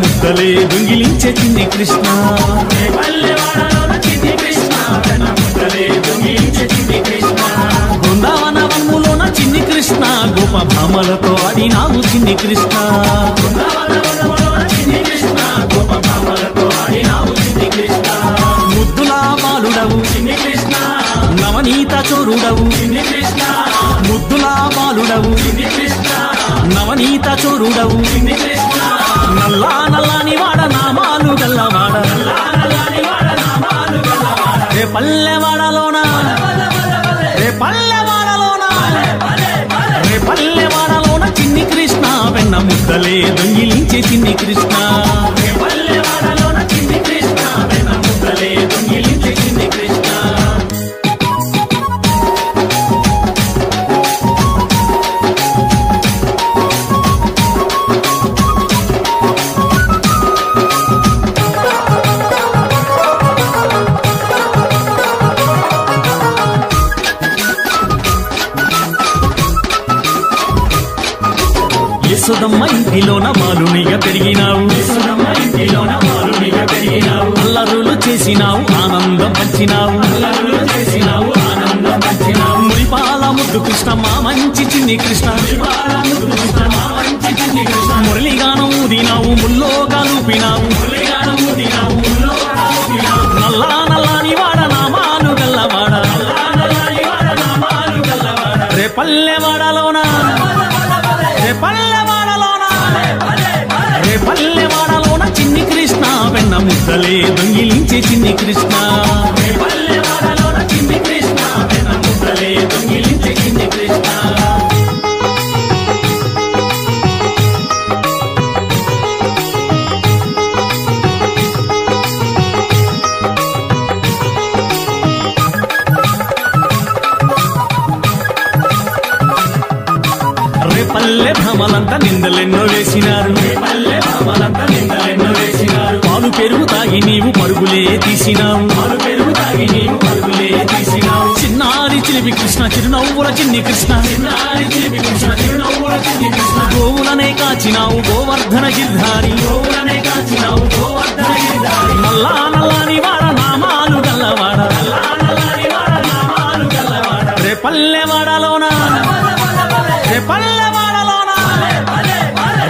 ముద్దలే దొంగిలించే చిన్ని కృష్ణ బృందావన వనములోన చిన్ని కృష్ణ గోప భామలతో ఆడినావు చిన్ని కృష్ణ ముద్దులా బాలుడవు నవనీత చోరుడవు ముద్దులా బాలుడవు నవనీత చోరుడవు నల్లా నల్లాని వాడ నామాలు గల్లవాడ రే పల్లెవాడలోన రే పల్లెవాడలోన రే పల్లెవాడలోన చిన్ని కృష్ణ వెన్న ముద్దలే దొంగిలించే చిన్ని కృష్ణ పల్లెవాడలోన చిన్ని కృష్ణ వెన్న ముద్దలే దొంగిలించే చిన్ని కృష్ణ యశోదమ్మ ఇంటిలోన మాలునిగా పెరిగినావు అల్లరులు చేసినావు ఆనందం పంచినావు మురిపాల ముద్దు కృష్ణమ్మ మంచి చిన్ని కృష్ణ మురళిగానం ఊదినావు ముల్లో కాలుపినావు నల్లా నల్లాని వాడ నామాలు గల్లవాడ రే పల్లెవాడలోన రే పల్లెవాడలోన చిన్ని కృష్ణ వెన్న ముద్దలే దొంగిలించే చిన్ని కృష్ణ పల్లెవాడలోన చిన్ని కృష్ణ వెన్న ముద్దలే దొంగిలించే చిన్ని కృష్ణ పల్లె భామలంతా నిందలెన్నో వేసినారు పాలు పెరుగు తాగి నీవు పరుగులే తీసినావు చిన్నారి చిలిపి కృష్ణ చిరునవ్వుల చిన్ని కృష్ణ గోవులనే కాచినావు గోవర్ధన గిర్ధారి నల్లా నల్లాని వాడ నామాలు గల్లవాడ రే పల్లెవాడలోన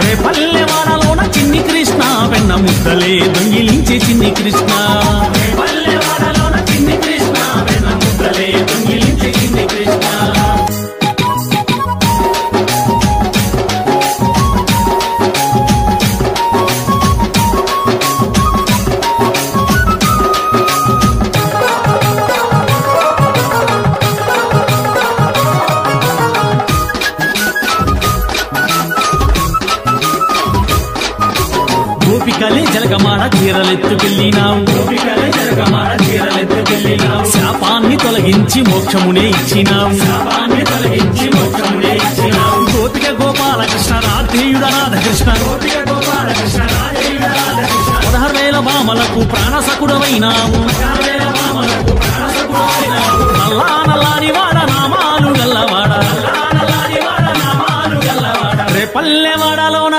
రే పల్లెవాడలోన చిన్ని కృష్ణ వెన్న ముద్దలే దొంగిలించే చిన్ని కృష్ణ పల్లెవాడలోన చిన్ని కృష్ణ వెన్న ముద్దలే దొంగిలించే చిన్ని కృష్ణ గోపికలే జలగమాడ చీరలెత్తుకెళ్ళినావు శాపాన్ని తొలగించి మోక్షమునే ఇచ్చినావు గోపిక గోపాల కృష్ణ రాధేయుడ రాధకృష్ణ 16,000 భామలకు ప్రాణసకుడవైనావు నల్లా నల్లాని వాడ నామాలు గల్లవాడ రే పల్లెవాడలోన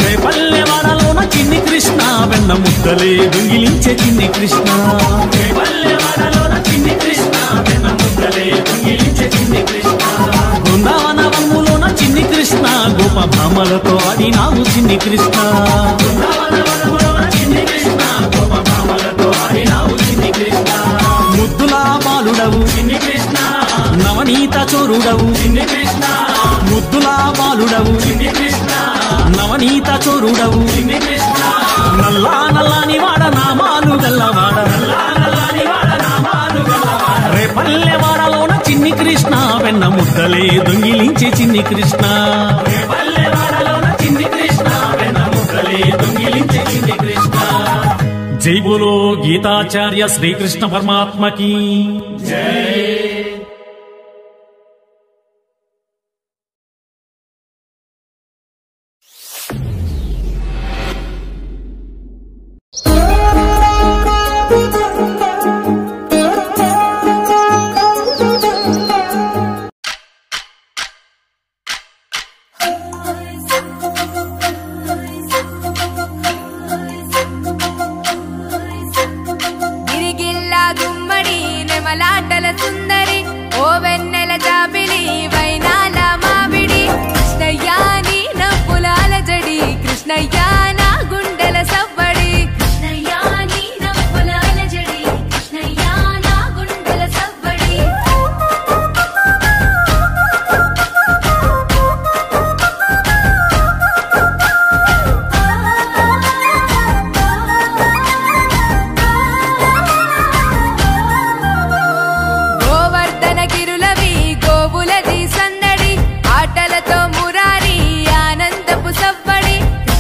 రే పల్లెవాడలోన చిన్ని కృష్ణ వెన్న ముద్దలే దొంగిలించే చిన్ని కృష్ణ బృందావన వనములోన చిన్ని కృష్ణ గోప భామలతో ఆడినావు చిన్ని కృష్ణ ముద్దులా బాలుడవు నవనీత చోరుడవు ముద్దులా బాలుడవు నవనీత చోరుడవు నల్లా నల్లాని వాడ నామాలు గల్లవాడ రే పల్లెవాడలోన చిన్ని కృష్ణ వెన్న ముద్దలే దొంగిలించే చిన్ని కృష్ణ జై బోలో గీతాచార్య శ్రీకృష్ణ పరమాత్మకి జై.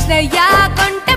కృష్ణయ్య కొంటె